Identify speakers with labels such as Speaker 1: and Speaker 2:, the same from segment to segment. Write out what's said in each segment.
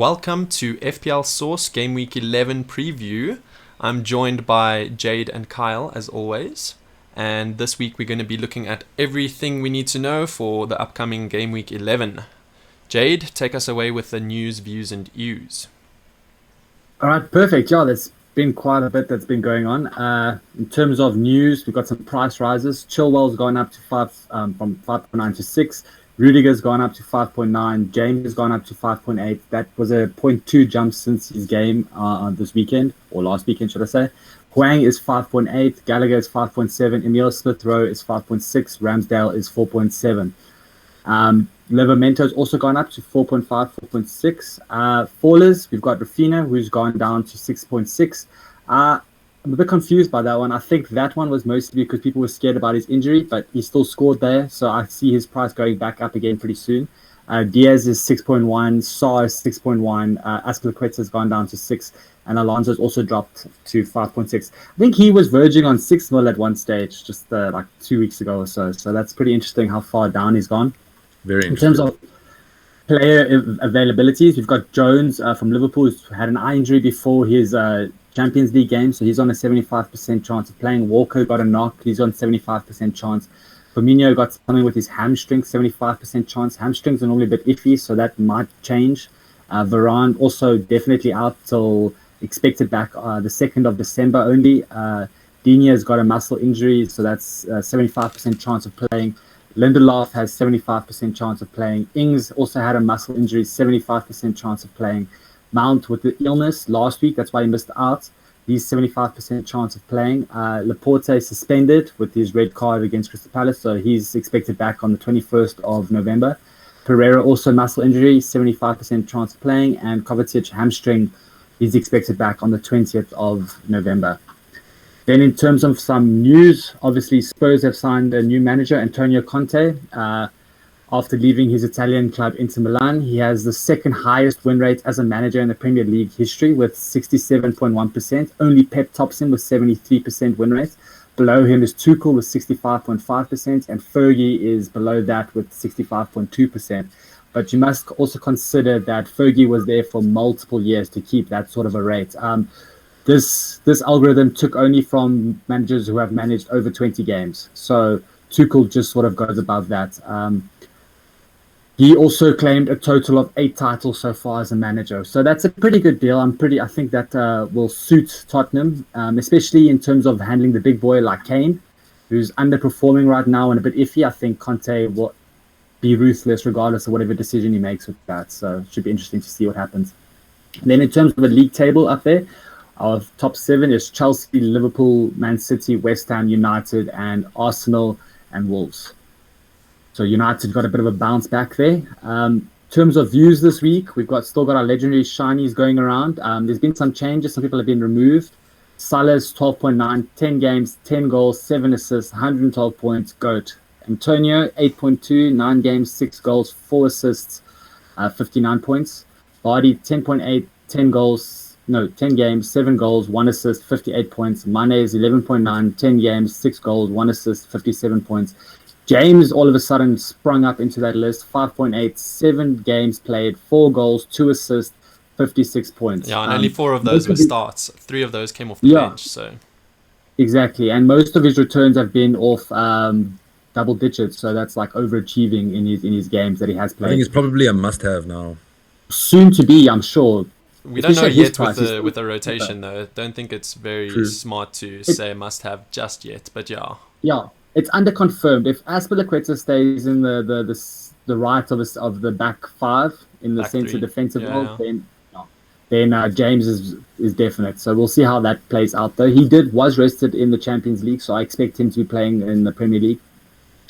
Speaker 1: welcome to FPL Source Game Week 11 preview. I'm joined by Jade and Kyle as always, and this week we're going to be looking at everything we need to know for the upcoming Game Week 11. Jade, take us away with the news, views and views.
Speaker 2: All right, perfect. Yeah, there's been quite a bit that's been going on. In terms of news, we've got some price rises. Chilwell's gone up to from 5.9 to 6. Rudiger's gone up to 5.9. James has gone up to 5.8. That was a 0.2 jump since his game this weekend, or last weekend, should I say. Hwang is 5.8. Gallagher is 5.7. Emil Smith-Rowe is 5.6. Ramsdale is 4.7. Livermento's also gone up to 4.5, 4.6. Fallers, we've got Rafinha, who's gone down to 6.6. I'm a bit confused by that one. I think that one was mostly because people were scared about his injury, but he still scored there, so I see his price going back up again pretty soon. Diaz is 6.1, Saar is 6.1, Azpilicueta has gone down to 6, and Alonso's also dropped to 5.6. I think he was verging on 6 mil at one stage, just like 2 weeks ago or so, so that's pretty interesting how far down he's gone.
Speaker 3: Very
Speaker 2: interesting. In terms of player availabilities, we've got Jones from Liverpool, who's had an eye injury before his Champions League game, so he's on a 75% chance of playing. Walker got a knock, he's on 75% chance. Firmino got something with his hamstring, 75% chance. Hamstrings are normally a bit iffy, so that might change. Varane also definitely out till expected back the 2nd of December only. Dinia's got a muscle injury, so that's 75% chance of playing. Lindelof has 75% chance of playing. Ings also had a muscle injury, 75% chance of playing. Mount with the illness last week, that's why he missed out. He's 75% chance of playing. Laporte is suspended with his red card against Crystal Palace, so he's expected back on the 21st of November. Pereira also muscle injury, 75% chance of playing. And Kovacic hamstring, he's expected back on the 20th of November. Then in terms of some news, obviously Spurs have signed a new manager, Antonio Conte. After leaving his Italian club Inter Milan, he has the second highest win rate as a manager in the Premier League history with 67.1%. Only Pep tops him with 73% win rate. Below him is Tuchel with 65.5%, and Fergie is below that with 65.2%. But you must also consider that Fergie was there for multiple years to keep that sort of a rate. This algorithm took only from managers who have managed over 20 games. So Tuchel just sort of goes above that. He also claimed a total of 8 titles so far as a manager. So that's a pretty good deal. I think that will suit Tottenham, especially in terms of handling the big boy like Kane, who's underperforming right now and a bit iffy. I think Conte will be ruthless regardless of whatever decision he makes with that. So it should be interesting to see what happens. And then in terms of the league table up there, our top 7 is Chelsea, Liverpool, Man City, West Ham, United, and Arsenal and Wolves. So United got a bit of a bounce back there. In terms of views this week, we've still got our legendary shinies going around. There's been some changes. Some people have been removed. Salah's 12.9, 10 games, 10 goals, 7 assists, 112 points, GOAT. Antonio, 8.2, 9 games, 6 goals, 4 assists, 59 points. Vardy, 10.8, 10 games, 7 goals, 1 assist, 58 points. Mane is 11.9, 10 games, 6 goals, 1 assist, 57 points. James all of a sudden sprung up into that list, 5.8, 7 games played, 4 goals, 2 assists, 56 points.
Speaker 1: Yeah, and only 4 of those were starts. 3 of those came off the bench. So
Speaker 2: exactly, and most of his returns have been off double digits, so that's like overachieving in his games that he has played.
Speaker 3: I think it's probably a must-have now.
Speaker 2: Soon to be, I'm sure.
Speaker 1: We don't know yet with the rotation, though. Don't think it's very smart to say must-have just yet, but yeah.
Speaker 2: Yeah. It's underconfirmed. If Azpilicueta stays in the right of the back 5 in the centre defensive role, then James is definite. So we'll see how that plays out. Though he was rested in the Champions League, so I expect him to be playing in the Premier League.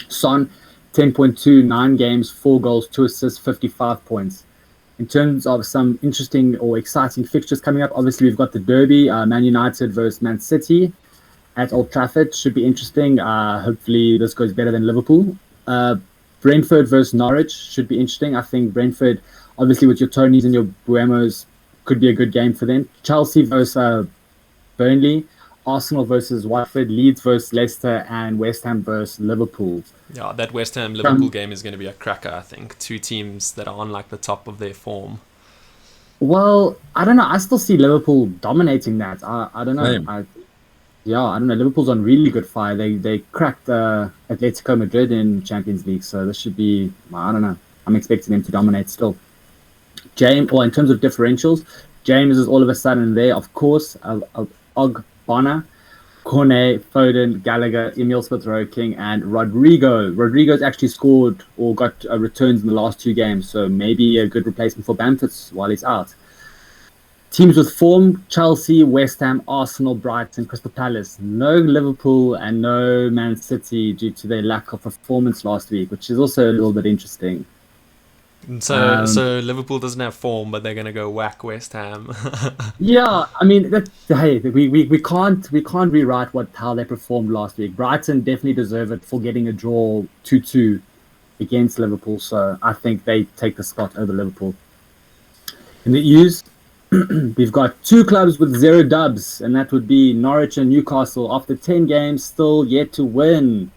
Speaker 2: Son, 10.2, 9 games, 4 goals, 2 assists, 55 points. In terms of some interesting or exciting fixtures coming up, obviously we've got the Derby, Man United versus Man City at Old Trafford. Should be interesting. Hopefully this goes better than Liverpool. Brentford versus Norwich should be interesting. I think Brentford, obviously with your Tonys and your Buemos, could be a good game for them. Chelsea versus Burnley. Arsenal versus Watford, Leeds versus Leicester, and West Ham versus Liverpool.
Speaker 1: Yeah, that West Ham-Liverpool game is going to be a cracker, I think. 2 teams that are on like the top of their form.
Speaker 2: Well, I don't know. I still see Liverpool dominating that. I don't know.
Speaker 3: Same.
Speaker 2: I don't know. Liverpool's on really good fire. They cracked Atletico Madrid in Champions League, so this should be. I don't know. I'm expecting them to dominate still. James, well, in terms of differentials, James is all of a sudden there. Of course, Ogbonna, Cornet, Foden, Gallagher, Emil Smith-Rowe, King, and Rodrigo. Rodrigo's actually scored or got returns in the last 2 games, so maybe a good replacement for Bamford while he's out. Teams with form: Chelsea, West Ham, Arsenal, Brighton, Crystal Palace. No Liverpool and no Man City due to their lack of performance last week, which is also a little bit interesting.
Speaker 1: So Liverpool doesn't have form, but they're gonna go whack West Ham.
Speaker 2: Yeah, I mean, hey, we can't rewrite how they performed last week. Brighton definitely deserve it for getting a draw 2-2 against Liverpool, so I think they take the spot over Liverpool. In the U's, we've got 2 clubs with 0 dubs, and that would be Norwich and Newcastle. After 10 games, still yet to win.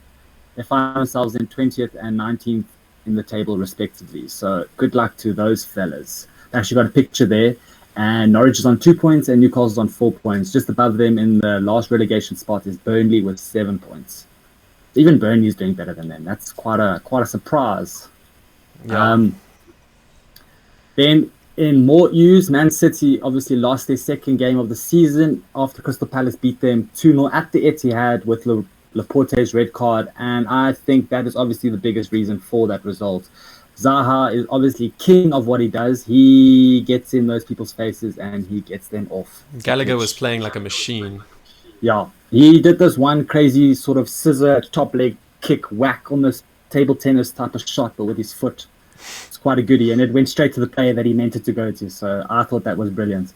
Speaker 2: They find themselves in 20th and 19th in the table, respectively. So good luck to those fellas. They actually got a picture there, and Norwich is on 2 points and Newcastle's on 4 points. Just above them in the last relegation spot is Burnley with 7 points. Even Burnley is doing better than them. That's quite a surprise.
Speaker 1: Yeah.
Speaker 2: Then in more news, Man City obviously lost their second game of the season after Crystal Palace beat them 2-0 at the Etihad with Laporte's red card, and I think that is obviously the biggest reason for that result. Zaha is obviously king of what he does. He gets in those people's faces and he gets them off.
Speaker 1: Gallagher was playing like a machine.
Speaker 2: Yeah, he did this one crazy sort of scissor top leg kick whack, almost table tennis type of shot, but with his foot. It's quite a goodie, and it went straight to the player that he meant it to go to. So I thought that was brilliant.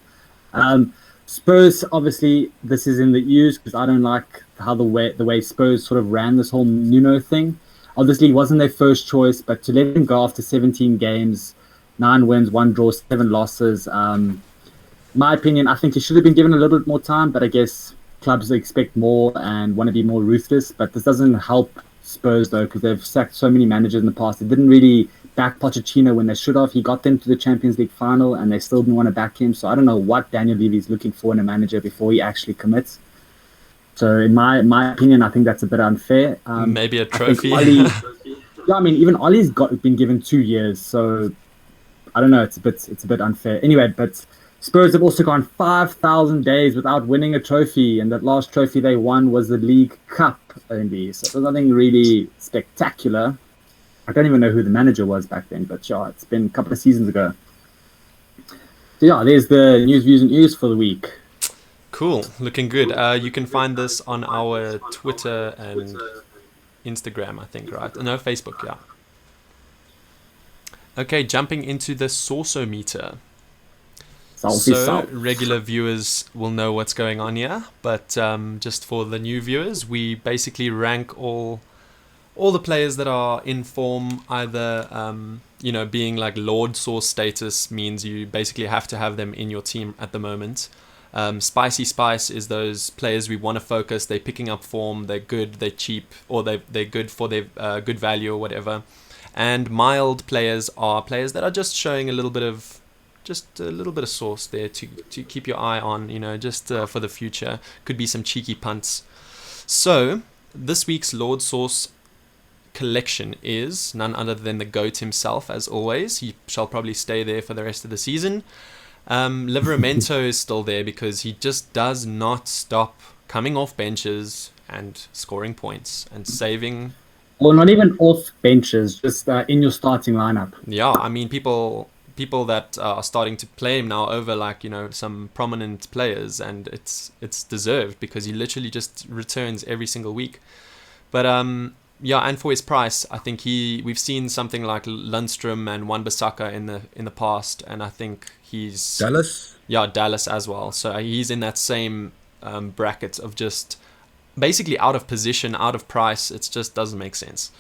Speaker 2: Spurs, obviously, this is in the U's because I don't like how the way Spurs sort of ran this whole Nuno thing. Obviously, it wasn't their first choice, but to let him go after 17 games, 9 wins, 1 draw, 7 losses. My opinion, I think he should have been given a little bit more time, but I guess clubs expect more and want to be more ruthless. But this doesn't help Spurs, though, because they've sacked so many managers in the past. They didn't really back Pochettino when they should have. He got them to the Champions League final, and they still didn't want to back him. So I don't know what Daniel Levy's looking for in a manager before he actually commits. So in my opinion, I think that's a bit unfair.
Speaker 1: Maybe a trophy.
Speaker 2: Even Ollie's been given 2 years, so I don't know. It's a bit unfair. Anyway, but Spurs have also gone 5,000 days without winning a trophy, and that last trophy they won was the League Cup only. So there's nothing really spectacular. I don't even know who the manager was back then, but yeah, it's been a couple of seasons ago. So yeah, there's the news, views, and news for the week.
Speaker 1: Cool, looking good. You can find this on our Twitter and Instagram, I think, right? No, Facebook, yeah. Okay, jumping into the Sauce-o-meter. So regular viewers will know what's going on here, but just for the new viewers, we basically rank all the players that are in form. Either being like Lord Sauce status means you basically have to have them in your team at the moment. Spicy Spice is those players we want to focus. They're picking up form, they're good, they're cheap, or they're good for their good value or whatever. And mild players are players that are just showing a little bit of sauce there to keep your eye on, just for the future. Could be some cheeky punts. So this week's Lord Sauce collection is none other than the GOAT himself, as always. He shall probably stay there for the rest of the season. Livramento is still there because he just does not stop coming off benches and scoring points and saving.
Speaker 2: Or not even off benches, just in your starting lineup.
Speaker 1: Yeah, I mean, people that are starting to play him now over some prominent players, and it's deserved because he literally just returns every single week. But and for his price, I think we've seen something like Lundstrom and Wan-Bissaka in the past, and I think he's
Speaker 3: Dallas.
Speaker 1: Yeah, Dallas as well. So he's in that same bracket of just basically out of position, out of price. It just doesn't make sense.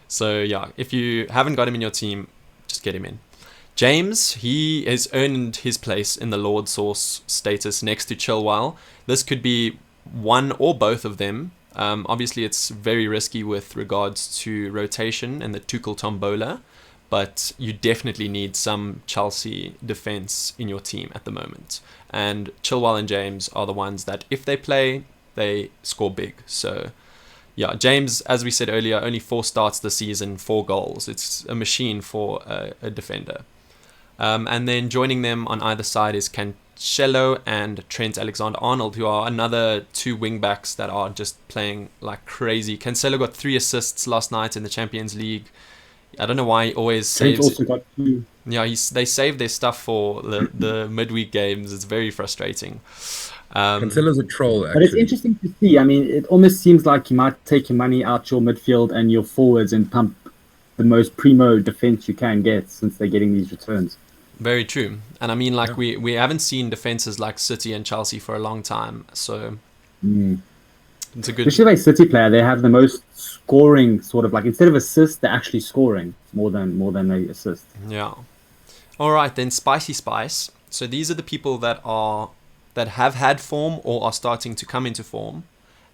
Speaker 1: So yeah, if you haven't got him in your team, just get him in. James, he has earned his place in the Lord Sauce status next to Chilwell. This could be one or both of them. Obviously, it's very risky with regards to rotation and the Tuchel tombola, but you definitely need some Chelsea defense in your team at the moment. And Chilwell and James are the ones that, if they play, they score big. So, yeah, James, as we said earlier, only 4 starts this season, 4 goals. It's a machine for a defender. And then joining them on either side is Cancelo and Trent Alexander-Arnold, who are another 2 wing-backs that are just playing like crazy. Cancelo got 3 assists last night in the Champions League. I don't know why he always saves.
Speaker 2: Trent also got 2.
Speaker 1: Yeah, they save their stuff for the midweek games. It's very frustrating.
Speaker 3: Cancelo's a troll, actually.
Speaker 2: But it's interesting to see. I mean, it almost seems like you might take your money out your midfield and your forwards and pump the most primo defense you can get, since they're getting these returns.
Speaker 1: Very true. And I mean, like, we haven't seen defenses like City and Chelsea for a long time. So it's a good...
Speaker 2: Especially like City player, they have the most scoring, sort of like, instead of assists, they're actually scoring more than they assist.
Speaker 1: Yeah. All right, then Spicy Spice. So these are the people that have had form or are starting to come into form.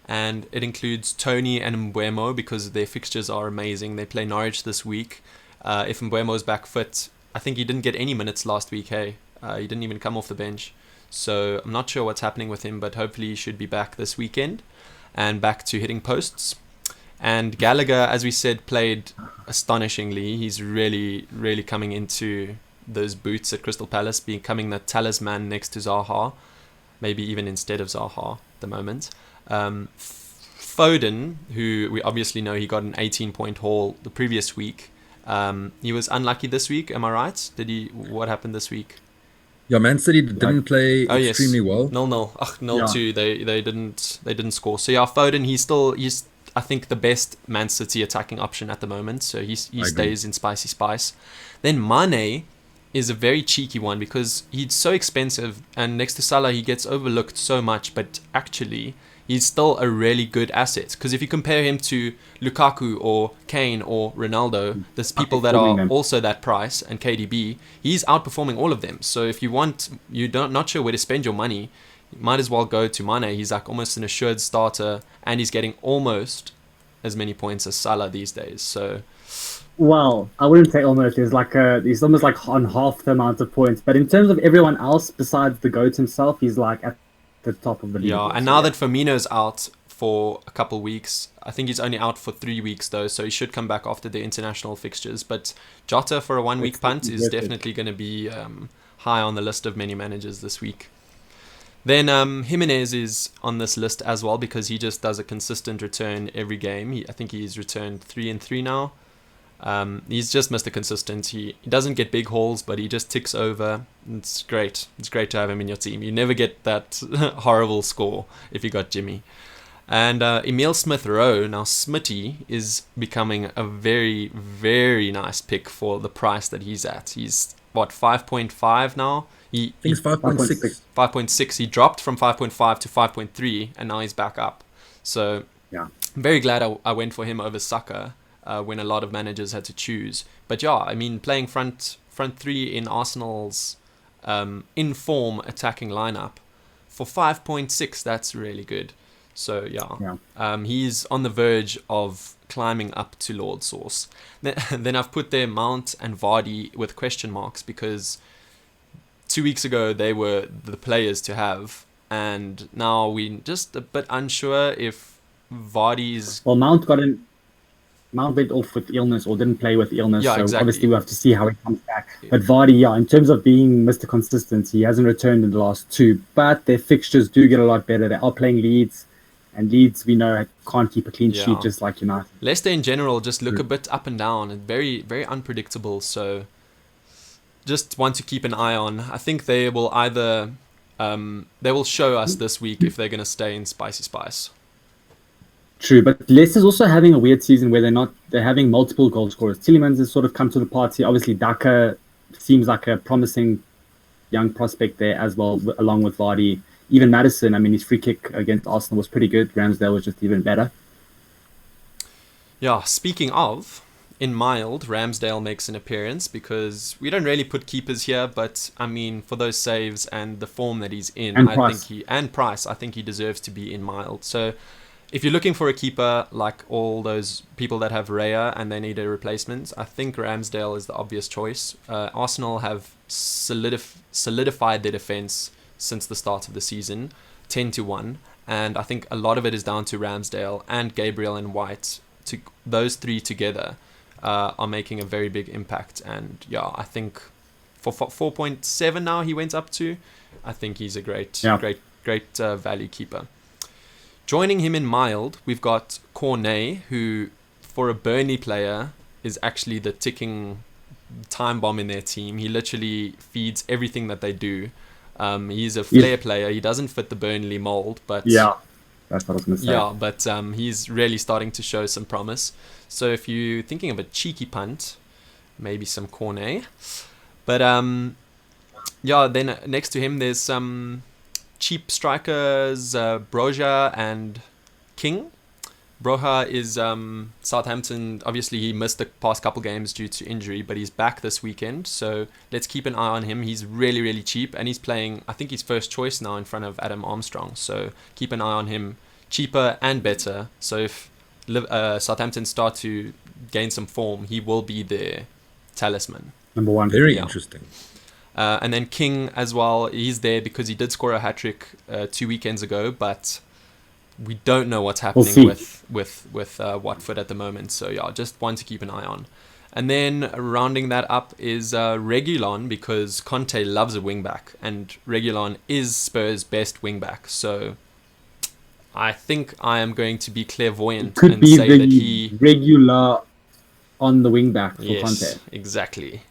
Speaker 1: And it includes Tony and Mbeumo, because their fixtures are amazing. They play Norwich this week. If Mbeumo's back fit, I think he didn't get any minutes last week, hey? He didn't even come off the bench. So I'm not sure what's happening with him, but hopefully he should be back this weekend and back to hitting posts. And Gallagher, as we said, played astonishingly. He's really, really coming into those boots at Crystal Palace, becoming the talisman next to Zaha, maybe even instead of Zaha at the moment. Foden, who we obviously know he got an 18-point haul the previous week. He was unlucky this week, am I right? What happened this week?
Speaker 3: Yeah, Man City didn't play extremely well.
Speaker 1: 0-0. 0-2. They didn't score. So yeah, Foden, he's I think the best Man City attacking option at the moment. So he stays in Spicy Spice. Then Mane is a very cheeky one, because he's so expensive, and next to Salah he gets overlooked so much, but actually he's still a really good asset. Because if you compare him to Lukaku or Kane or Ronaldo, there's people that are also that price, and KDB, he's outperforming all of them. So if you're not sure where to spend your money, you might as well go to Mane. He's like almost an assured starter, and he's getting almost as many points as Salah these days. So,
Speaker 2: well, I wouldn't say almost. He's almost like on half the amount of points. But in terms of everyone else besides the GOAT himself, he's like at the top of the league.
Speaker 1: Yeah, and now that Firmino's out for a couple weeks, I think he's only out for 3 weeks though, so he should come back after the international fixtures. But Jota for a 1-week punt is definitely going to be high on the list of many managers this week. Then Jimenez is on this list as well, because he just does a consistent return every game. I think he's returned 3 and 3 now. He's just Mr. Consistent. He doesn't get big hauls, but he just ticks over. It's great. It's great to have him in your team. You never get that horrible score if you got Jimmy. And Emile Smith-Rowe, now Smitty, is becoming a very, very nice pick for the price that he's at. He's, 5.5 now?
Speaker 3: I think it's 5.6.
Speaker 1: 5.6. He dropped from 5.5 to 5.3, and now he's back up. So
Speaker 2: yeah,
Speaker 1: I'm very glad I went for him over Saka when a lot of managers had to choose. But yeah, I mean, playing front 3 in Arsenal's in-form attacking lineup for 5.6, that's really good. So yeah. He's on the verge of climbing up to Lord Source. Then I've put there Mount and Vardy with question marks, because 2 weeks ago they were the players to have, and now we're just a bit unsure if Vardy's...
Speaker 2: Well, Mount went off with illness, or didn't play with illness, so exactly. Obviously we have to see how he comes back. Yeah. But Vardy, in terms of being Mr. Consistent, he hasn't returned in the last 2, but their fixtures do get a lot better. They are playing Leeds, and Leeds, we know, can't keep a clean sheet, just like United.
Speaker 1: Leicester in general just look a bit up and down and very, very unpredictable, so just want to keep an eye on. I think they will either they will show us this week if they're going to stay in Spicy Spice.
Speaker 2: True, but Leicester's also having a weird season where they're having multiple goal scorers. Tielemans has sort of come to the party. Obviously, Daka seems like a promising young prospect there as well, along with Vardy. Even Maddison, I mean, his free kick against Arsenal was pretty good. Ramsdale was just even better.
Speaker 1: Yeah, speaking of, in mild, Ramsdale makes an appearance, because we don't really put keepers here, but I mean, for those saves and the form that he's in, I think Price, I think he deserves to be in mild. So if you're looking for a keeper like all those people that have Raya and they need a replacement, I think Ramsdale is the obvious choice. Arsenal have solidified their defense since the start of the season, 10-1, and I think a lot of it is down to Ramsdale and Gabriel and White. Those three together are making a very big impact, and yeah, I think for 4.7 now he went up to, I think he's a great value keeper. Joining him in mild, we've got Cornet, who, for a Burnley player, is actually the ticking time bomb in their team. He literally feeds everything that they do. He's a flair player. He doesn't fit the Burnley mold, but
Speaker 2: yeah, that's what I was going to say.
Speaker 1: Yeah, but he's really starting to show some promise. So if you're thinking of a cheeky punt, maybe some Cornet. But yeah, then next to him, there's some cheap strikers, Broja and King. Broja is Southampton. Obviously, he missed the past couple games due to injury, but he's back this weekend. So let's keep an eye on him. He's really, really cheap, and he's playing, I think, his first choice now in front of Adam Armstrong. So keep an eye on him. Cheaper and better. So if Southampton start to gain some form, he will be their talisman.
Speaker 2: Number one.
Speaker 3: Very interesting.
Speaker 1: And then King as well, he's there because he did score a hat-trick 2 weekends ago, but we don't know what's happening with Watford at the moment. So yeah, just one to keep an eye on. And then rounding that up is Reguilon, because Conte loves a wing-back, and Reguilon is Spurs' best wing-back. So I think I am going to be clairvoyant and say that he...
Speaker 2: regular on the wing-back for Conte.
Speaker 1: Yes, exactly.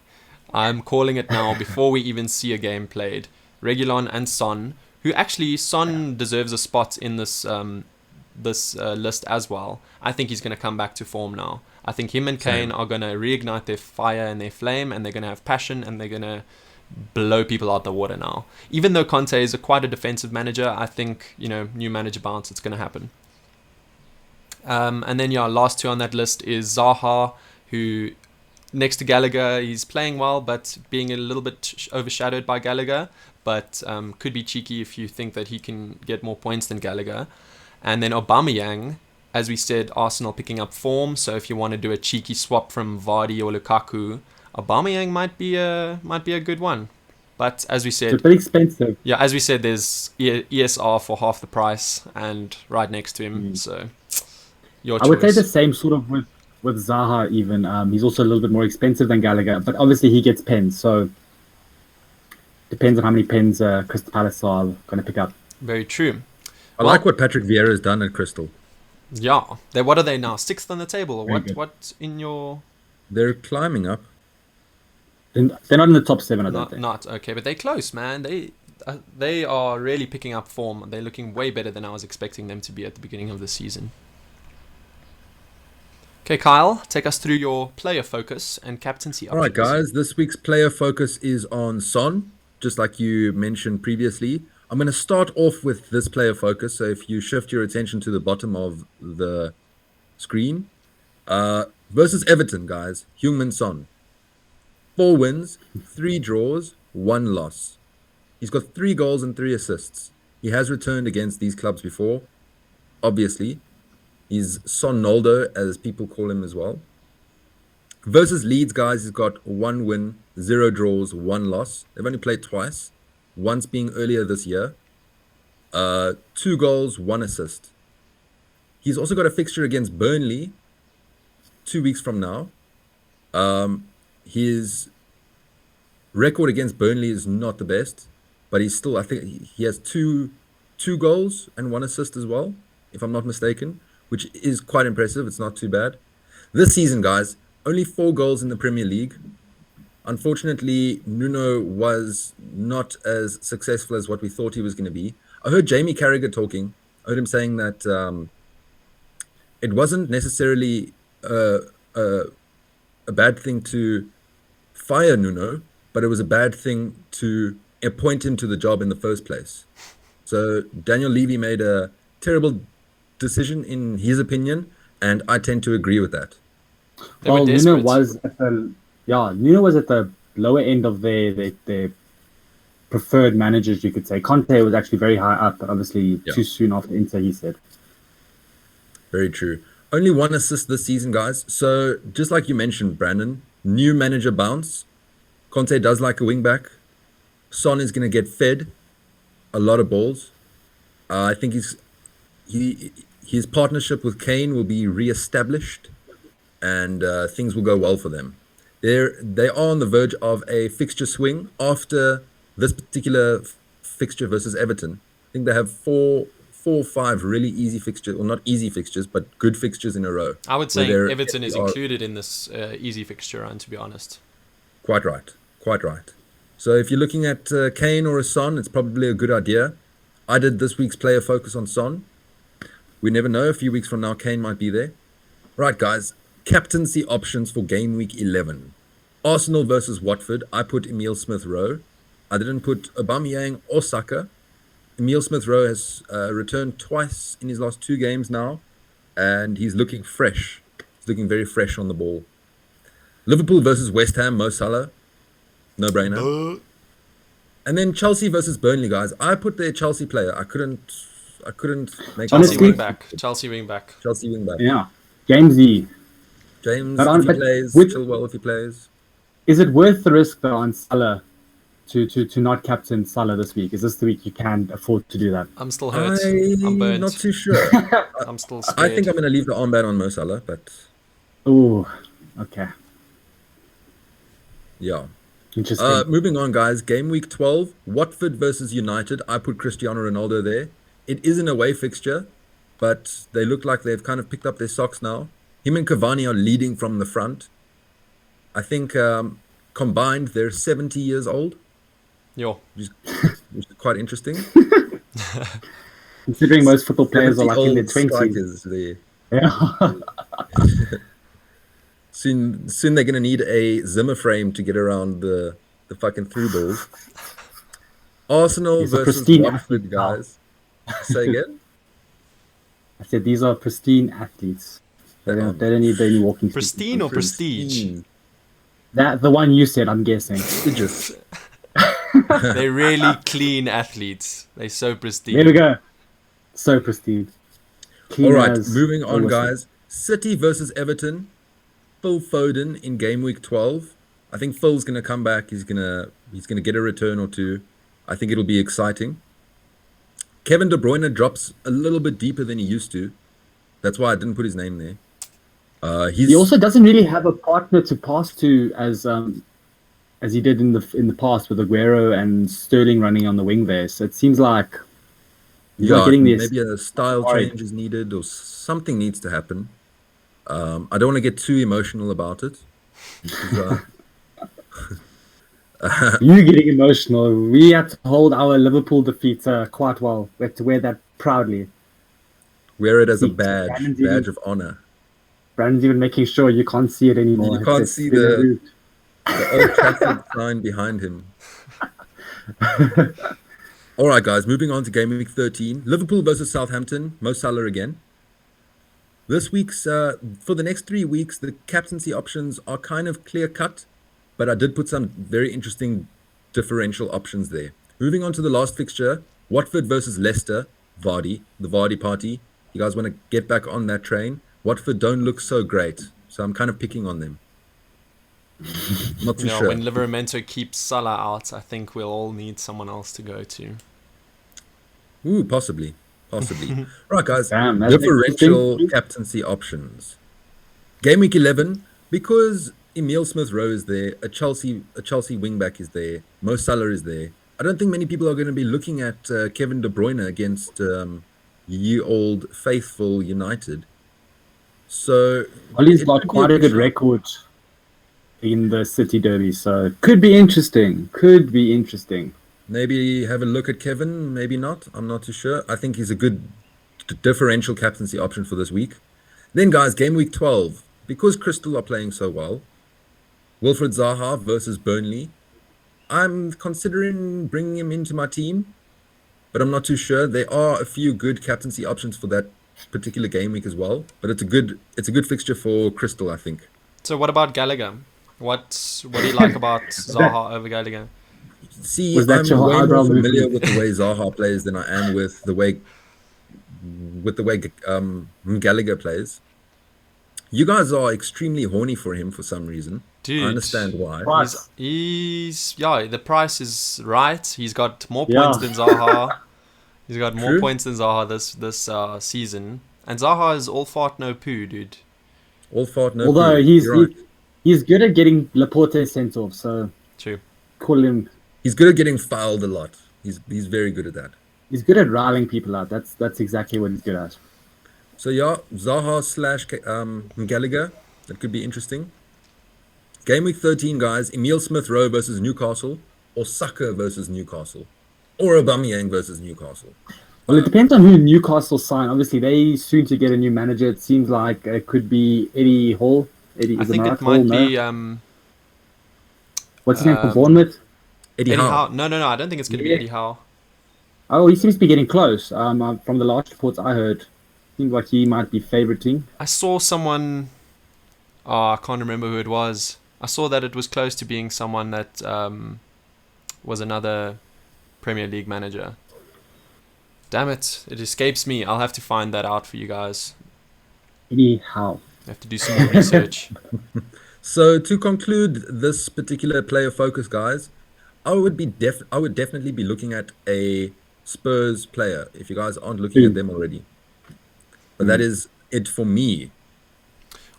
Speaker 1: I'm calling it now before we even see a game played. Reguilon and Son, who actually Son deserves a spot in this list as well. I think he's going to come back to form now. I think him and Kane are going to reignite their fire and their flame, and they're going to have passion, and they're going to blow people out the water now. Even though Conte is quite a defensive manager, I think, new manager bounce, it's going to happen. And then last two on that list is Zaha, who... next to Gallagher, he's playing well, but being a little bit overshadowed by Gallagher. But could be cheeky if you think that he can get more points than Gallagher. And then Aubameyang, as we said, Arsenal picking up form. So if you want to do a cheeky swap from Vardy or Lukaku, Aubameyang might be a good one. But as we said,
Speaker 2: it's a bit expensive.
Speaker 1: Yeah, as we said, there's ESR for half the price and right next to him. So your choice.
Speaker 2: I would say the same sort of with Zaha even. He's also a little bit more expensive than Gallagher, but obviously he gets pens, so depends on how many pens Crystal Palace are going to pick up.
Speaker 1: Very true.
Speaker 3: I like what Patrick Vieira has done at Crystal.
Speaker 1: Yeah. What are they now? 6th on the table? Or what in your...
Speaker 3: They're climbing up.
Speaker 2: They're not in the top 7, I don't think.
Speaker 1: Not, okay, but they're close, man. They are really picking up form. They're looking way better than I was expecting them to be at the beginning of the season. Okay, Kyle, take us through your player focus and captaincy options.
Speaker 3: All right, guys, this week's player focus is on Son, just like you mentioned previously. I'm going to start off with this player focus. So if you shift your attention to the bottom of the screen, versus Everton, guys, Heung-min Son. 4 wins, 3 draws, 1 loss. He's got 3 goals and 3 assists. He has returned against these clubs before, obviously. He's Sonoldo, as people call him as well. Versus Leeds, guys, he's got 1 win, 0 draws, 1 loss. They've only played twice, once being earlier this year. 2 goals, 1 assist. He's also got a fixture against Burnley 2 weeks from now. His record against Burnley is not the best, but he's still, I think he has two goals and 1 assist as well, if I'm not mistaken, which is quite impressive. It's not too bad. This season, guys, only 4 goals in the Premier League. Unfortunately, Nuno was not as successful as what we thought he was going to be. I heard Jamie Carragher talking. I heard him saying that it wasn't necessarily a bad thing to fire Nuno, but it was a bad thing to appoint him to the job in the first place. So Daniel Levy made a terrible decision in his opinion, and I tend to agree with that.
Speaker 2: Well, Nuno was at the lower end of their preferred managers, you could say. Conte was actually very high up, but obviously too soon after Inter, he said.
Speaker 3: Very true. Only one assist this season, guys. So just like you mentioned, Brandon, new manager bounce. Conte does like a wing back. Son is going to get fed a lot of balls. I think his partnership with Kane will be re-established, and things will go well for them. They are on the verge of a fixture swing after this particular fixture versus Everton. I think they have four or five really easy fixtures, or not easy fixtures, but good fixtures in a row.
Speaker 1: I would say Everton is included in this easy fixture run, to be honest.
Speaker 3: Quite right. Quite right. So if you're looking at Kane or a Son, it's probably a good idea. I did this week's player focus on Son. We never know. A few weeks from now, Kane might be there. Right, guys. Captaincy options for game week 11. Arsenal versus Watford. I put Emile Smith-Rowe. I didn't put Aubameyang or Saka. Emile Smith-Rowe has returned twice in his last 2 games now, and he's looking fresh. He's looking very fresh on the ball. Liverpool versus West Ham. Mo Salah. No-brainer. And then Chelsea versus Burnley, guys. I put their Chelsea player. I couldn't make
Speaker 1: Chelsea wing back. Chelsea wing back.
Speaker 3: Chelsea wing back.
Speaker 2: Yeah. Jamesy.
Speaker 3: James, if he plays, Chilwell if he plays.
Speaker 2: Is it worth the risk though on Salah to not captain Salah this week? Is this the week you can afford to do that?
Speaker 1: I'm still hurt. I'm burnt.
Speaker 3: Not too sure.
Speaker 1: I'm still scared.
Speaker 3: I think I'm going to leave the armband on Mo Salah, but...
Speaker 2: Oh, okay.
Speaker 3: Yeah.
Speaker 2: Interesting.
Speaker 3: Moving on, guys. Game week 12, Watford versus United. I put Cristiano Ronaldo there. It is an away fixture, but they look like they've kind of picked up their socks now. Him and Cavani are leading from the front. I think combined, they're 70 years old.
Speaker 1: Yo.
Speaker 3: Which is quite interesting.
Speaker 2: Considering most football players are like in their 20s.
Speaker 3: Yeah. Soon they're going to need a Zimmer frame to get around the fucking through balls. Arsenal versus Watford, guys. Say again?
Speaker 2: I said these are pristine athletes. They don't need any walking.
Speaker 1: Pristine or prestige?
Speaker 2: That the one you said, I'm guessing.
Speaker 3: Prestigious.
Speaker 1: They're really clean athletes. They're so pristine.
Speaker 2: There we go. So pristine.
Speaker 3: All right, moving on, guys. City versus Everton. Phil Foden in game week 12. I think Phil's going to come back. He's going to get a return or two. I think it'll be exciting. Kevin De Bruyne drops a little bit deeper than he used to. That's why I didn't put his name there. He
Speaker 2: also doesn't really have a partner to pass to as he did in the past with Aguero and Sterling running on the wing there. So it seems like
Speaker 3: maybe a style change is needed or something needs to happen. I don't want to get too emotional about it. Because,
Speaker 2: you getting emotional. We had to hold our Liverpool defeat quite well. We had to wear that proudly.
Speaker 3: Wear it as a badge of honor.
Speaker 2: Brandon's even making sure you can't see it anymore.
Speaker 3: You can't see the Old Trafford sign behind him. All right, guys, moving on to game week 13. Liverpool versus Southampton. Mo Salah again. This week's, for the next 3 weeks, the captaincy options are kind of clear-cut, but I did put some very interesting differential options there. Moving on to the last fixture, Watford versus Leicester, Vardy, the Vardy party. You guys want to get back on that train? Watford don't look so great, so I'm kind of picking on them. Not too sure.
Speaker 1: When Livermento keeps Salah out, I think we'll all need someone else to go to.
Speaker 3: Ooh, possibly. Right, guys. Differential captaincy options. Game week 11, because Emile Smith-Rowe is there, a Chelsea wingback is there, Mo Salah is there. I don't think many people are going to be looking at Kevin De Bruyne against ye old faithful United. So,
Speaker 2: well, he's got quite a good record in the City Derby, so could be interesting.
Speaker 3: Maybe have a look at Kevin, maybe not. I'm not too sure. I think he's a good differential captaincy option for this week. Then, guys, game week 12. Because Crystal are playing so well, Wilfried Zaha versus Burnley. I'm considering bringing him into my team, but I'm not too sure. There are a few good captaincy options for that particular game week as well. But it's a good fixture for Crystal, I think.
Speaker 1: So what about Gallagher? What do you like about Zaha over Gallagher?
Speaker 3: See, I'm way more familiar with the way Zaha plays than I am with the way with the way Gallagher plays. You guys are extremely horny for him for some reason.
Speaker 1: Dude,
Speaker 3: I understand why.
Speaker 1: He's the price is right. He's got more
Speaker 2: Yeah.
Speaker 1: points than Zaha. He's got more
Speaker 3: True.
Speaker 1: points than Zaha this season. And Zaha is all fart no poo, dude.
Speaker 3: All fart, no
Speaker 2: Although
Speaker 3: poo.
Speaker 2: he's
Speaker 3: You're right.
Speaker 2: he's good at getting Laporte sent off, so
Speaker 1: True.
Speaker 2: call him.
Speaker 3: He's good at getting fouled a lot. He's very good at that.
Speaker 2: He's good at riling people out. That's exactly what he's good at.
Speaker 3: So yeah, Zaha / Gallagher. That could be interesting. Game week 13, guys. Emile Smith-Rowe versus Newcastle, or Saka versus Newcastle, or Aubameyang versus Newcastle.
Speaker 2: Well, it depends on who Newcastle sign. Obviously, they soon to get a new manager. It seems like it could be Eddie Hall.
Speaker 1: I think it might be
Speaker 2: What's his name for Bournemouth?
Speaker 3: Eddie
Speaker 1: Eddie
Speaker 3: Howe.
Speaker 1: Howe. No, I don't think it's going to be Eddie Howe.
Speaker 2: Oh, he seems to be getting close. From the last reports I heard, seems like he might be favoriting.
Speaker 1: I saw someone. Oh, I can't remember who it was. I saw that it was close to being someone that was another Premier League manager. Damn it, it escapes me. I'll have to find that out for you guys.
Speaker 2: Eddie Howe.
Speaker 1: I have to do some more research.
Speaker 3: So to conclude this particular player focus, guys, I would definitely be looking at a Spurs player if you guys aren't looking at them already. But that is it for me.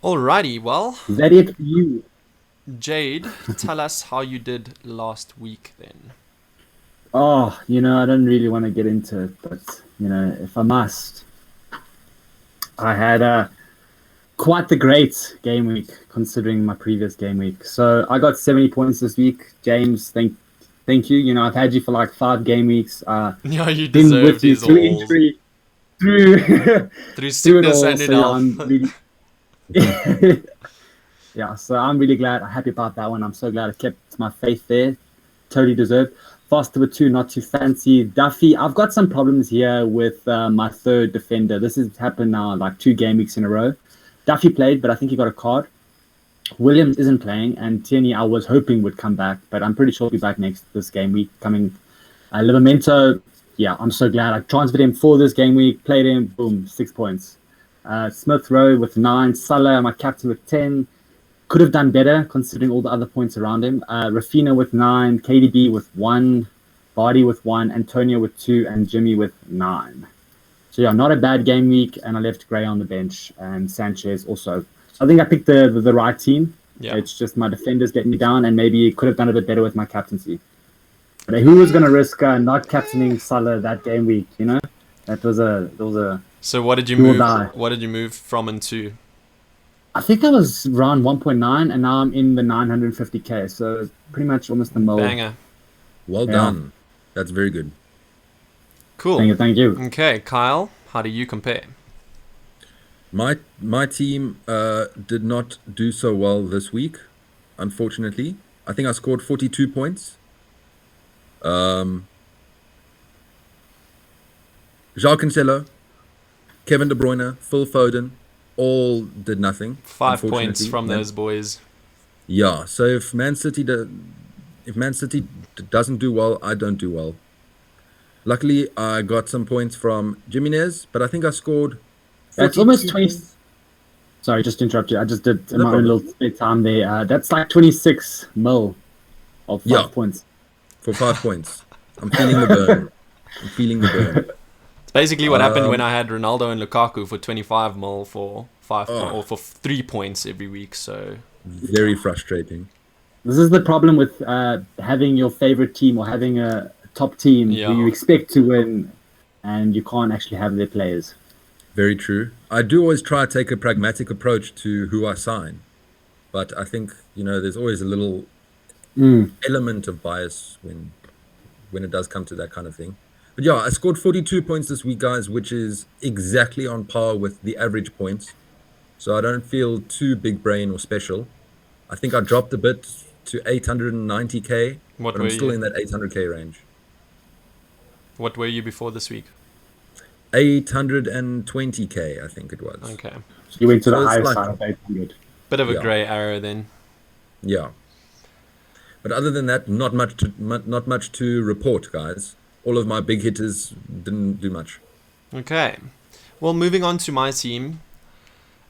Speaker 1: Alrighty, well,
Speaker 2: Is that it for you?
Speaker 1: Jade, tell us how you did last week then.
Speaker 2: Oh, I don't really want to get into it, but, if I must. I had quite the great game week, considering my previous game week. So I got 70 points this week. James, thank you. I've had you for like 5 game weeks.
Speaker 1: Yeah, you
Speaker 2: Been
Speaker 1: deserve
Speaker 2: with you
Speaker 1: these
Speaker 2: through
Speaker 1: all.
Speaker 2: injury, through
Speaker 1: Through sickness and
Speaker 2: so
Speaker 1: in
Speaker 2: I'm
Speaker 1: health.
Speaker 2: really, yeah, so I'm really happy about that one. I'm so glad I kept my faith there. Totally deserved. Faster with 2, not too fancy. Duffy, I've got some problems here with my third defender. This has happened now like 2 game weeks in a row. Duffy played, but I think he got a card. Williams isn't playing, and Tierney I was hoping would come back, but I'm pretty sure he'll be back this game week coming. Livamento, yeah, I'm so glad I transferred him for this game week, played him, boom, 6 points. Smith-Rowe with 9, Salah, my captain with 10. Could have done better considering all the other points around him. Rafinha with 9, KDB with 1, Vardy with 1, Antonio with 2, and Jimmy with 9. So yeah, not a bad game week, and I left Gray on the bench and Sanchez also. I think I picked the right team.
Speaker 1: Yeah.
Speaker 2: It's just my defenders getting me down, and maybe could have done a bit better with my captaincy. But who was going to risk not captaining Salah that game week? That was a.
Speaker 1: So what did you
Speaker 2: You will
Speaker 1: move?
Speaker 2: die.
Speaker 1: What did you move from and to?
Speaker 2: I think I was around 1.9, and now I'm in the 950k. So it's pretty much almost the mole.
Speaker 1: Banger.
Speaker 3: Well done. That's very good.
Speaker 1: Cool.
Speaker 2: Thank you.
Speaker 1: Okay, Kyle, how do you compare?
Speaker 3: My team did not do so well this week, unfortunately. I think I scored 42 points. João Cancelo, Kevin De Bruyne, Phil Foden, all did nothing.
Speaker 1: 5 points
Speaker 3: unfortunately.
Speaker 1: from those boys.
Speaker 3: Yeah, so if Man City doesn't do well, I don't do well. Luckily, I got some points from Jimenez, but I think I scored.
Speaker 2: That's almost
Speaker 3: 42
Speaker 2: 20. Sorry, just to interrupt you. I just did
Speaker 3: No
Speaker 2: my own
Speaker 3: problem.
Speaker 2: little spare time there. That's like 26 mil of 5
Speaker 3: Yeah.
Speaker 2: points.
Speaker 3: for 5 points. I'm feeling the burn.
Speaker 1: It's basically what happened when I had Ronaldo and Lukaku for 25 mil for 5 or for 3 points every week. So
Speaker 3: Very frustrating.
Speaker 2: This is the problem with having your favorite team or having a top team
Speaker 1: Yeah.
Speaker 2: who you expect to win, and you can't actually have their players.
Speaker 3: Very true. I do always try to take a pragmatic approach to who I sign. But I think, there's always a little element of bias when it does come to that kind of thing. But yeah, I scored 42 points this week, guys, which is exactly on par with the average points. So I don't feel too big brain or special. I think I dropped a bit to 890k,
Speaker 1: What
Speaker 3: but
Speaker 1: were
Speaker 3: I'm still
Speaker 1: you?
Speaker 3: in that 800k range.
Speaker 1: What were you before this week?
Speaker 3: 820k, I think it was.
Speaker 1: Okay.
Speaker 2: So you went to
Speaker 3: So
Speaker 2: the
Speaker 3: it's
Speaker 2: higher
Speaker 3: like-
Speaker 2: side of 800.
Speaker 1: Bit of a
Speaker 3: Yeah.
Speaker 1: grey arrow then.
Speaker 3: Yeah. But other than that, not much to report, guys. All of my big hitters didn't do much.
Speaker 1: Okay. Well, moving on to my team.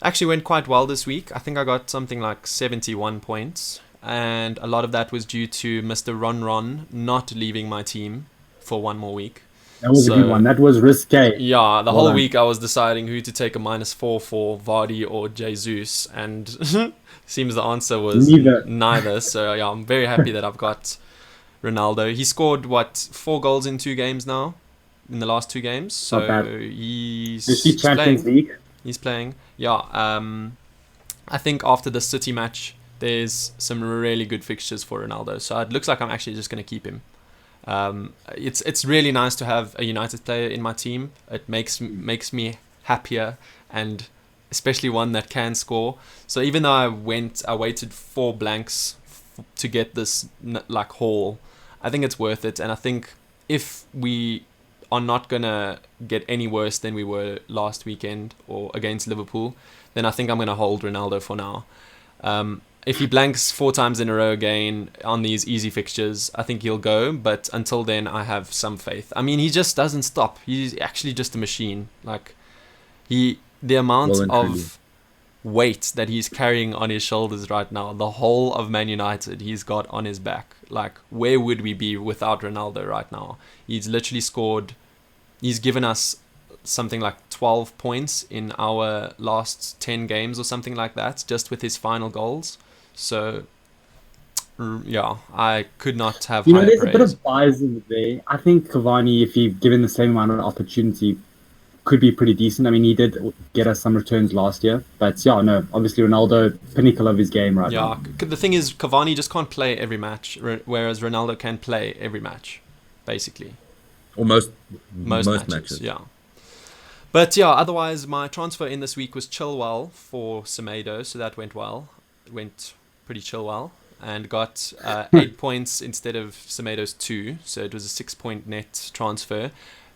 Speaker 1: Actually went quite well this week. I think I got something like 71 points. And a lot of that was due to Mr. Ron not leaving my team for one more week.
Speaker 2: That was a good one. That was risque.
Speaker 1: Yeah, the
Speaker 2: Well
Speaker 1: whole
Speaker 2: done.
Speaker 1: week I was deciding who to take a -4 for, Vardy or Jesus, and seems the answer was neither. So yeah, I'm very happy that I've got Ronaldo. He scored 4 goals in 2 games now, in the last 2 games. So
Speaker 2: Not bad.
Speaker 1: he's
Speaker 2: Champions
Speaker 1: playing.
Speaker 2: League.
Speaker 1: He's playing. Yeah. I think after the City match, there's some really good fixtures for Ronaldo. So it looks like I'm actually just going to keep him. It's really nice to have a United player in my team. It makes me happier, and especially one that can score. So even though I waited 4 blanks to get this like haul, I think it's worth it. And I think if we are not gonna get any worse than we were last weekend or against Liverpool, then I think I'm gonna hold Ronaldo for now. If he blanks 4 times in a row again on these easy fixtures, I think he'll go. But until then, I have some faith. I mean, he just doesn't stop. He's actually just a machine. Like the amount of weight that he's carrying on his shoulders right now, the whole of Man United he's got on his back. Like, where would we be without Ronaldo right now? He's literally scored. He's given us something like 12 points in our last 10 games or something like that, just with his final goals. So, yeah, I could not have higher
Speaker 2: there's
Speaker 1: praise.
Speaker 2: a bit of bias in there. I think Cavani, if he's given the same amount of opportunity, could be pretty decent. I mean, he did get us some returns last year. But, yeah, no, obviously Ronaldo, pinnacle of his game right now.
Speaker 1: Yeah, the thing is, Cavani just can't play every match, whereas Ronaldo can play every match, basically.
Speaker 3: Or most
Speaker 1: matches. Yeah. But yeah, otherwise my transfer in this week was Chilwell for Semedo, so that went well. It went pretty Chilwell, and got 8 points instead of Semedo's 2, so it was a 6-point net transfer.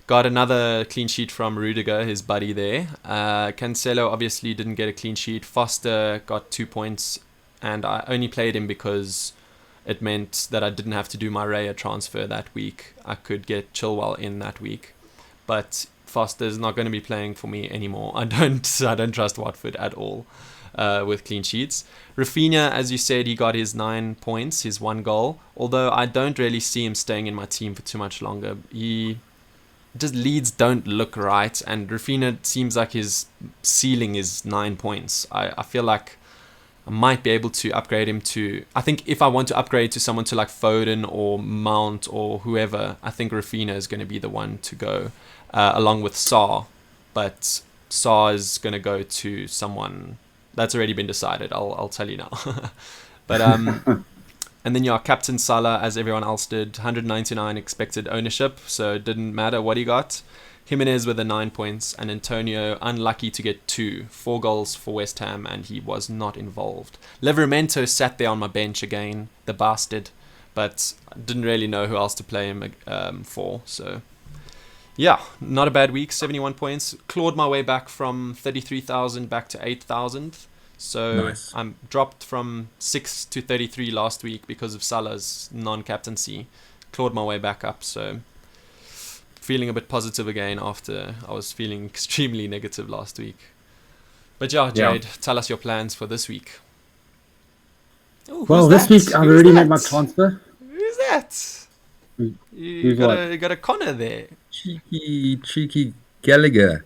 Speaker 1: Got another clean sheet from Rudiger, his buddy there. Cancelo obviously didn't get a clean sheet. Foster got 2 points, and I only played him because it meant that I didn't have to do my Raya transfer that week. I could get Chilwell in that week, but Foster's not going to be playing for me anymore. I don't trust Watford at all with clean sheets. Rafinha, as you said, he got his 9 points, his 1 goal. Although I don't really see him staying in my team for too much longer. Just Leeds don't look right, and Rafinha seems like his ceiling is 9 points. I feel like I might be able to upgrade him to... I think if I want to upgrade to someone to like Foden or Mount or whoever, I think Rafinha is going to be the one to go. Along with Saar, but Saar is going to go to someone that's already been decided. I'll tell you now. But and then Captain Salah, as everyone else did, 199 expected ownership, so it didn't matter what he got. Jimenez with the 9 points, and Antonio unlucky to get 4 goals for West Ham, and he was not involved. Livramento sat there on my bench again, the bastard, but didn't really know who else to play him for, so... Yeah, not a bad week, 71 points. Clawed my way back from 33,000 back to 8,000. So
Speaker 3: nice.
Speaker 1: I'm dropped from 6 to 33 last week because of Salah's non-captaincy. Clawed my way back up, so feeling a bit positive again after I was feeling extremely negative last week. But yeah, Jade, tell us your plans for this week.
Speaker 2: Ooh, well, this week I've already made my transfer.
Speaker 1: Who's that? You got a Connor there.
Speaker 3: Cheeky Gallagher.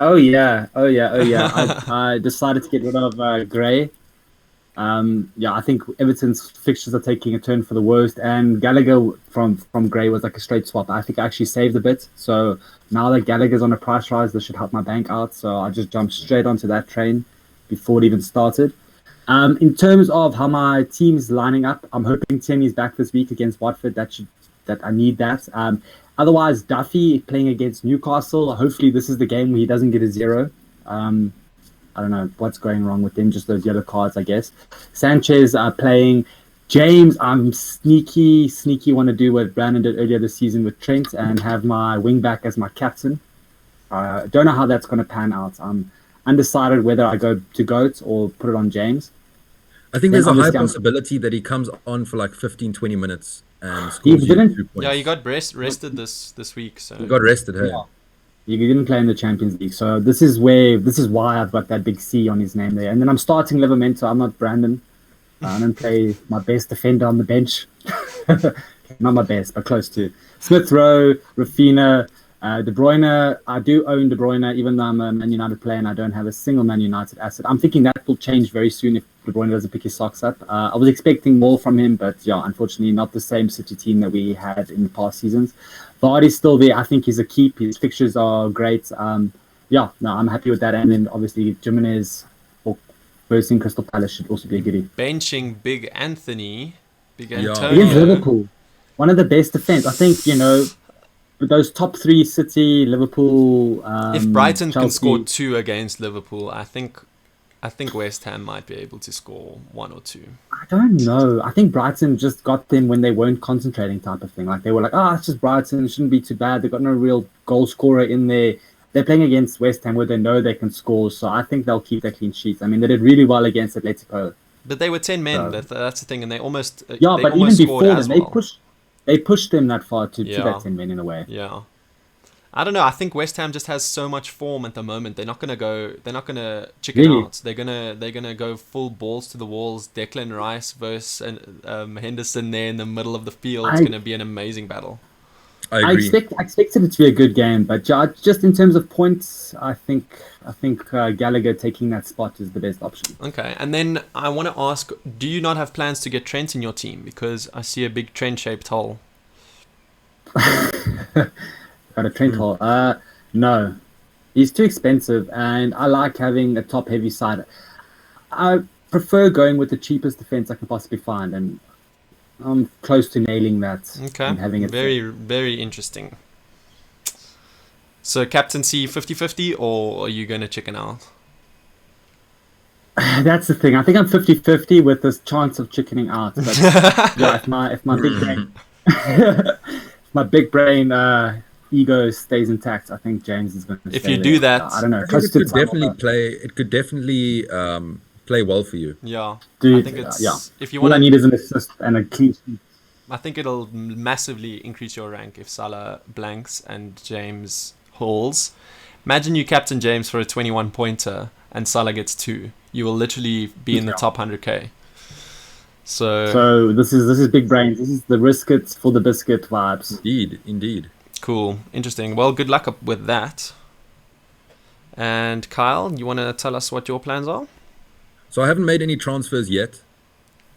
Speaker 2: Oh yeah. I decided to get rid of Gray. I think Everton's fixtures are taking a turn for the worst, and Gallagher from Gray was like a straight swap. I think I actually saved a bit, so now that Gallagher's on a price rise, this should help my bank out. So I just jumped straight onto that train before it even started. In terms of how my team's lining up, I'm hoping Tierney's back this week against Watford. That I need that. Otherwise, Duffy playing against Newcastle. Hopefully, this is the game where he doesn't get a 0. I don't know what's going wrong with him. Just those yellow cards, I guess. Sanchez playing. James, I'm sneaky want to do what Brandon did earlier this season with Trent and have my wing back as my captain. Don't know how that's going to pan out. I'm undecided whether I go to Goat or put it on James.
Speaker 3: I think there's a high possibility that he comes on for like 15, 20 minutes and scores 2 points.
Speaker 1: Yeah, he got rested this week. So
Speaker 3: he got rested, hey?
Speaker 2: He didn't play in the Champions League, so this is why I've got that big C on his name there. And then I'm starting Livermore, so I'm not Brandon. I don't play my best defender on the bench. Not my best, but close to. Smith Rowe, Rafinha, De Bruyne. I do own De Bruyne, even though I'm a Man United player and I don't have a single Man United asset. I'm thinking that will change very soon if De Bruyne doesn't pick his socks up. I was expecting more from him, but yeah, unfortunately, not the same City team that we had in the past seasons. Vardy's still there. I think he's a keep. His fixtures are great. Yeah, no, I'm happy with that. And then obviously Jimenez versus Crystal Palace should also be a goodie.
Speaker 1: Benching Big Anthony, Big
Speaker 3: Yeah.
Speaker 2: Against
Speaker 1: Antonio.
Speaker 2: Liverpool, one of the best defense. I think, with those top three, City, Liverpool,
Speaker 1: If Brighton can
Speaker 2: Chelsea,
Speaker 1: score 2 against Liverpool, I think West Ham might be able to score 1 or 2.
Speaker 2: I don't know. I think Brighton just got them when they weren't concentrating type of thing. Like they were like, it's just Brighton. It shouldn't be too bad. They've got no real goal scorer in there. They're playing against West Ham where they know they can score. So I think they'll keep their clean sheets. I mean, they did really well against Atletico.
Speaker 1: But they were 10 men.
Speaker 2: So-
Speaker 1: That's the thing, and they almost
Speaker 2: Yeah,
Speaker 1: they
Speaker 2: but even
Speaker 1: almost
Speaker 2: before
Speaker 1: scored
Speaker 2: that,
Speaker 1: as well.
Speaker 2: they pushed them that far to
Speaker 1: Yeah.
Speaker 2: that 10 men in a way.
Speaker 1: Yeah. I don't know. I think West Ham just has so much form at the moment. They're not gonna chicken
Speaker 2: Really?
Speaker 1: out. They're gonna go full balls to the walls. Declan Rice versus Henderson there in the middle of the field. It's gonna be an amazing battle.
Speaker 3: I
Speaker 2: I
Speaker 3: agree.
Speaker 2: expected it to be a good game, but just in terms of points, I think Gallagher taking that spot is the best option.
Speaker 1: Okay, and then I want to ask: do you not have plans to get Trent in your team? Because I see a big Trent-shaped hole.
Speaker 2: Got a Trent hole. No, he's too expensive, and I like having a top-heavy side. I prefer going with the cheapest defense I can possibly find, and I'm close to nailing that.
Speaker 1: Okay,
Speaker 2: and having it
Speaker 1: very, very interesting. So captaincy 50-50, or are you going to chicken out?
Speaker 2: That's the thing. I think I'm 50-50 with this chance of chickening out. But yeah, if my big brain, if my big brain ego stays intact, I think James is going to.
Speaker 1: If you do that,
Speaker 2: I don't know.
Speaker 3: I think
Speaker 2: Close
Speaker 3: it
Speaker 2: to
Speaker 3: could
Speaker 2: the final
Speaker 3: definitely
Speaker 2: round.
Speaker 3: play. It could definitely play well for you.
Speaker 1: yeah,
Speaker 2: Dude,
Speaker 1: I think it's
Speaker 2: yeah.
Speaker 1: if you
Speaker 2: All I
Speaker 1: want to.
Speaker 2: need is an assist and a clean sheet.
Speaker 1: I think it'll massively increase your rank if Salah blanks and James hauls. Imagine you captain James for a 21 pointer and Salah gets 2. You will literally be in the top 100k.
Speaker 2: So this is big brains. This is the risk it for the biscuit vibes.
Speaker 3: Indeed.
Speaker 1: Cool, interesting. Well, good luck with that. And Kyle, you want to tell us what your plans are?
Speaker 3: So I haven't made any transfers yet.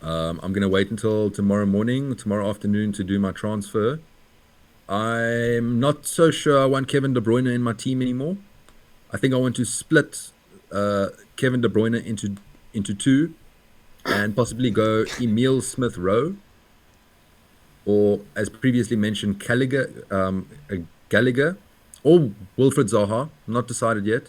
Speaker 3: I'm going to wait until tomorrow afternoon to do my transfer. I'm not so sure I want Kevin De Bruyne in my team anymore. I think I want to split Kevin De Bruyne into 2 and possibly go Emile Smith Rowe, or as previously mentioned, Gallagher or Wilfred Zaha. Not decided yet.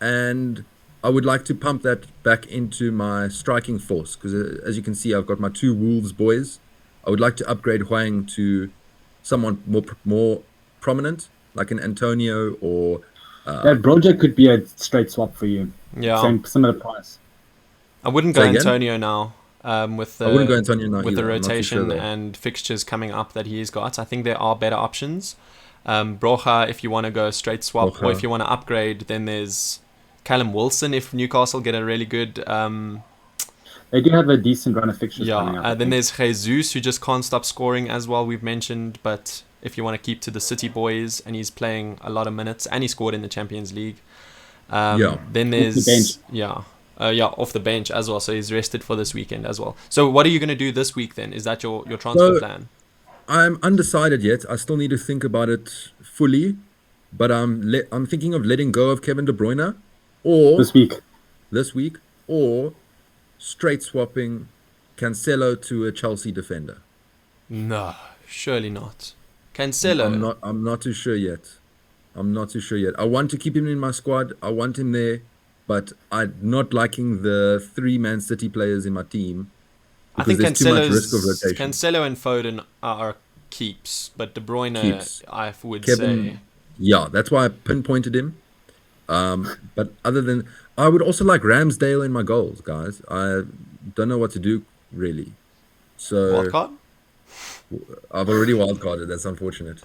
Speaker 3: And I would like to pump that back into my striking force because, as you can see, I've got my 2 Wolves boys. I would like to upgrade Hwang to someone more prominent, like an Antonio or.
Speaker 2: That Broja could be a straight swap for you.
Speaker 1: Yeah,
Speaker 2: Same similar price.
Speaker 1: I wouldn't go
Speaker 3: Say again?
Speaker 1: Antonio now. With the
Speaker 3: I wouldn't go Antonio now
Speaker 1: with the
Speaker 3: either. I'm not too
Speaker 1: rotation
Speaker 3: sure there.
Speaker 1: and fixtures coming up that he's got. I think there are better options. Broja, if you want to go straight swap, or
Speaker 3: Broja.
Speaker 1: if you want to upgrade, then there's Callum Wilson. If Newcastle get a really good,
Speaker 2: They do have a decent run of fixtures coming up. I
Speaker 1: then
Speaker 2: think.
Speaker 1: there's Jesus who just can't stop scoring as well. We've mentioned, but if you want to keep to the City boys, and he's playing a lot of minutes, and he scored in the Champions League.
Speaker 3: Yeah.
Speaker 1: Then
Speaker 2: Off the
Speaker 1: there's
Speaker 2: bench.
Speaker 1: off the bench as well. So he's rested for this weekend as well. So what are you going to do this week then? Is that your transfer plan?
Speaker 3: I'm undecided yet. I still need to think about it fully, but I'm thinking of letting go of Kevin De Bruyne, or
Speaker 2: This week.
Speaker 3: or straight swapping Cancelo to a Chelsea defender.
Speaker 1: No, surely not. Cancelo.
Speaker 3: I'm not too sure yet. I want to keep him in my squad. I want him there, but I'm not liking the 3 Man City players in my team.
Speaker 1: I think
Speaker 3: there's too much risk of rotation.
Speaker 1: Cancelo and Foden are keeps, but De Bruyne,
Speaker 3: Keeps.
Speaker 1: I would
Speaker 3: Kevin-
Speaker 1: say.
Speaker 3: Yeah, that's why I pinpointed him. But other than, I would also like Ramsdale in my goals, guys. I don't know what to do really. So
Speaker 1: Wildcard?
Speaker 3: I've already wildcarded. That's unfortunate.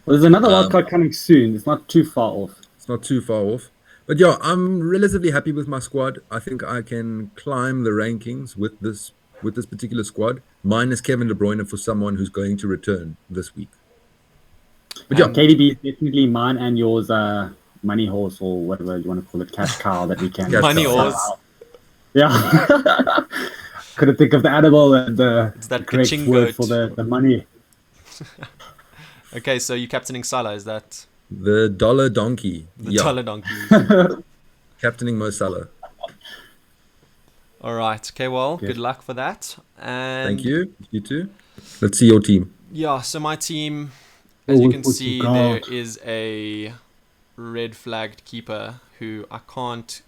Speaker 2: Well, there's another wildcard coming soon. It's not too far off.
Speaker 3: It's not too far off. But yeah, I'm relatively happy with my squad. I think I can climb the rankings with this particular squad, minus Kevin De Bruyne for someone who's going to return this week.
Speaker 2: But yeah, KDB is definitely mine and yours. Money horse or whatever you want to call it, cash cow that we can.
Speaker 1: Money horse.
Speaker 2: Yeah. Couldn't think of the animal and the correct word for the money.
Speaker 1: Okay, so you're captaining Salah, is that?
Speaker 3: The dollar donkey.
Speaker 1: The dollar donkey.
Speaker 3: Captaining Mo Salah.
Speaker 1: All right. Okay, well, good luck for that. And
Speaker 3: thank you. You too. Let's see your team.
Speaker 1: Yeah, so my team, as you can see, there is a red flagged keeper who I can't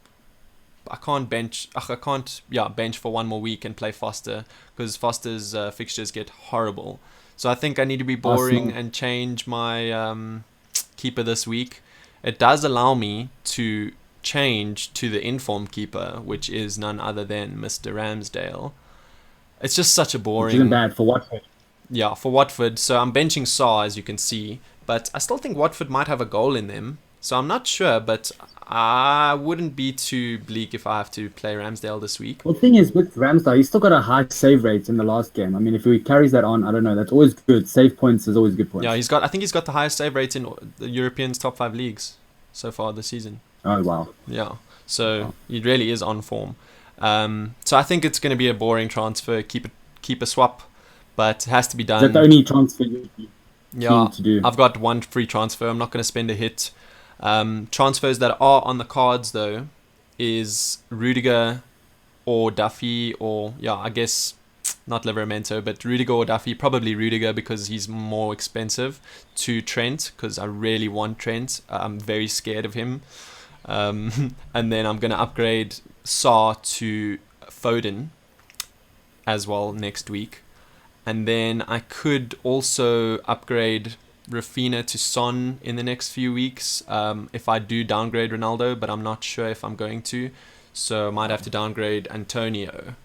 Speaker 1: bench for one more week and play Foster, because Foster's fixtures get horrible. So I think I need to be boring and change my keeper this week. It does allow me to change to the informed keeper, which is none other than Mr. Ramsdale. It's just such a boring...
Speaker 2: Which isn't bad for Watford.
Speaker 1: Yeah, for Watford. So I'm benching Saw, as you can see, but I still think Watford might have a goal in them. So I'm not sure, but I wouldn't be too bleak if I have to play Ramsdale this week.
Speaker 2: Well, the thing is, with Ramsdale, he's still got a high save rate in the last game. I mean, if he carries that on, I don't know, that's always good. Save points is always good points.
Speaker 1: Yeah, I think he's got the highest save rate in the European's top 5 leagues so far this season.
Speaker 2: Oh, wow.
Speaker 1: Yeah, so he really is on form. So I think it's going to be a boring transfer, keep a swap, but it has to be done.
Speaker 2: Is that the only transfer you need to do?
Speaker 1: I've got one free transfer. I'm not going to spend a hit. Transfers that are on the cards though is Rudiger or Duffy, or I guess not Livramento, but Rudiger or Duffy. Probably Rudiger because he's more expensive, to Trent because I really want Trent. I'm very scared of him. And then I'm going to upgrade Saar to Foden as well next week. And then I could also upgrade Rafinha to Son in the next few weeks if I do downgrade Ronaldo, but I'm not sure if I'm going to, so I might have to downgrade Antonio.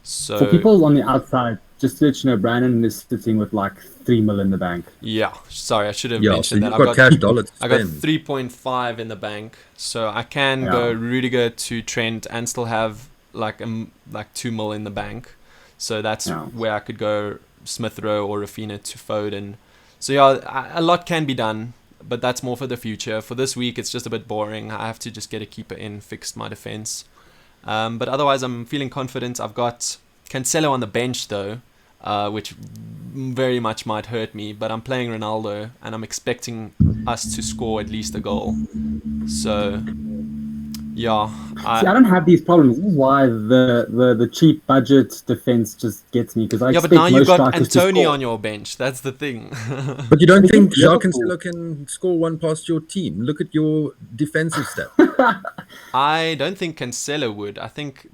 Speaker 1: So
Speaker 2: for people on the outside, just to let you know, Brandon is sitting with like 3 mil in the bank.
Speaker 1: Yeah, sorry, I should have mentioned that.
Speaker 3: I got cash dollars.
Speaker 1: I got 3.5 in the bank, so I can go Rudiger to Trent and still have like 2 mil in the bank. So that's where I could go Smith Rowe or Rafinha to Foden. So a lot can be done, but that's more for the future. For this week, it's just a bit boring. I have to just get a keeper in, fix my defense. But otherwise, I'm feeling confident. I've got Cancelo on the bench, though, which very much might hurt me. But I'm playing Ronaldo, and I'm expecting us to score at least a goal. So, I
Speaker 2: don't have these problems. This is why the cheap budget defense just gets me, because I expect
Speaker 1: but now you've got
Speaker 2: strikers
Speaker 1: Antonio on your bench. That's the thing.
Speaker 3: But you don't think Jacques Cancelo can score one past your team? Look at your defensive stat.
Speaker 1: I don't think Cancelo would. I think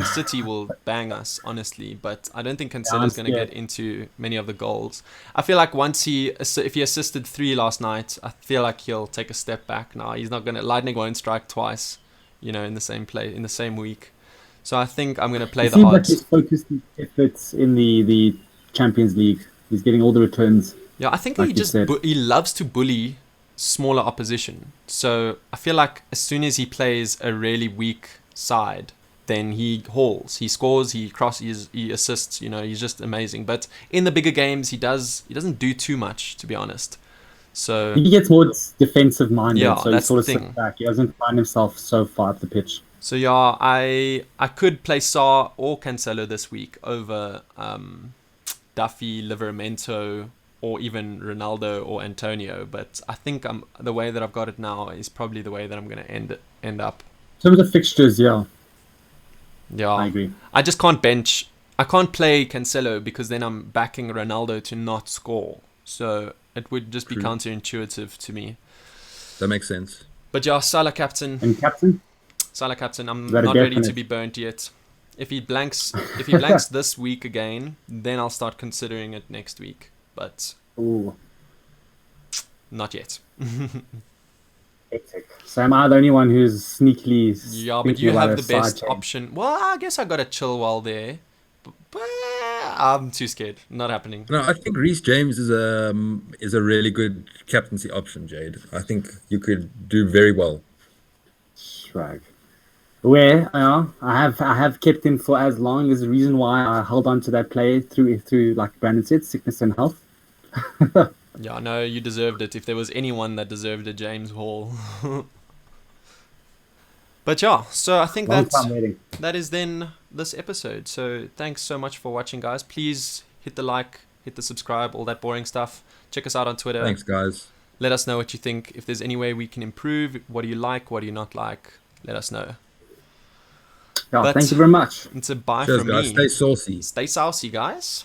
Speaker 1: City will bang us, honestly, but I don't think Cancelo is going to get into many of the goals. I feel like if he assisted 3 last night, I feel like he'll take a step back now. He's not going to. Lightning won't strike twice, in the same play in the same week. So I think I'm going to play the odds.
Speaker 2: Like he's focused his efforts in the Champions League. He's getting all the returns.
Speaker 1: Yeah, I think
Speaker 2: like
Speaker 1: he loves to bully smaller opposition. So I feel like as soon as he plays a really weak side, then he hauls, he scores, he crosses, he assists. He's just amazing. But in the bigger games, he doesn't do too much, to be honest. So
Speaker 2: he gets more defensive minded.
Speaker 1: Yeah,
Speaker 2: so
Speaker 1: that's
Speaker 2: he sort
Speaker 1: the
Speaker 2: of
Speaker 1: thing.
Speaker 2: sits back. He doesn't find himself so far up the pitch.
Speaker 1: So I could play Saar or Cancelo this week over Duffy, Livramento, or even Ronaldo or Antonio. But I think the way that I've got it now is probably the way that I'm going to end up.
Speaker 2: In terms of fixtures,
Speaker 1: Yeah,
Speaker 2: I agree.
Speaker 1: I just can't bench. I can't play Cancelo because then I'm backing Ronaldo to not score. So it would just be counterintuitive to me.
Speaker 3: That makes sense.
Speaker 1: But Salah captain.
Speaker 2: And captain?
Speaker 1: Salah captain. I'm not ready to be burnt yet. If he blanks this week again, then I'll start considering it next week. But not yet.
Speaker 2: So am I the only one who's sneakily...
Speaker 1: Yeah, but you have the best option. Well, I guess I got a Chilwell there. But I'm too scared. Not happening.
Speaker 3: No, I think Reece James is a really good captaincy option, Jade. I think you could do very well.
Speaker 2: Swag. Where I have kept him for as long as the reason why I held on to that player through like Brandon said, sickness and health.
Speaker 1: Yeah, no, you deserved it. If there was anyone that deserved it, James Hall. But yeah, so I think
Speaker 2: Long time waiting.
Speaker 1: that is then this episode. So thanks so much for watching, guys. Please hit the like, hit the subscribe, all that boring stuff. Check us out on Twitter.
Speaker 3: Thanks, guys.
Speaker 1: Let us know what you think. If there's any way we can improve, what do you like, what do you not like, let us know.
Speaker 2: Yeah,
Speaker 1: But
Speaker 2: thank you very much.
Speaker 1: It's a bye
Speaker 3: Cheers,
Speaker 1: from
Speaker 3: guys.
Speaker 1: me.
Speaker 3: Stay saucy.
Speaker 1: Stay saucy, guys.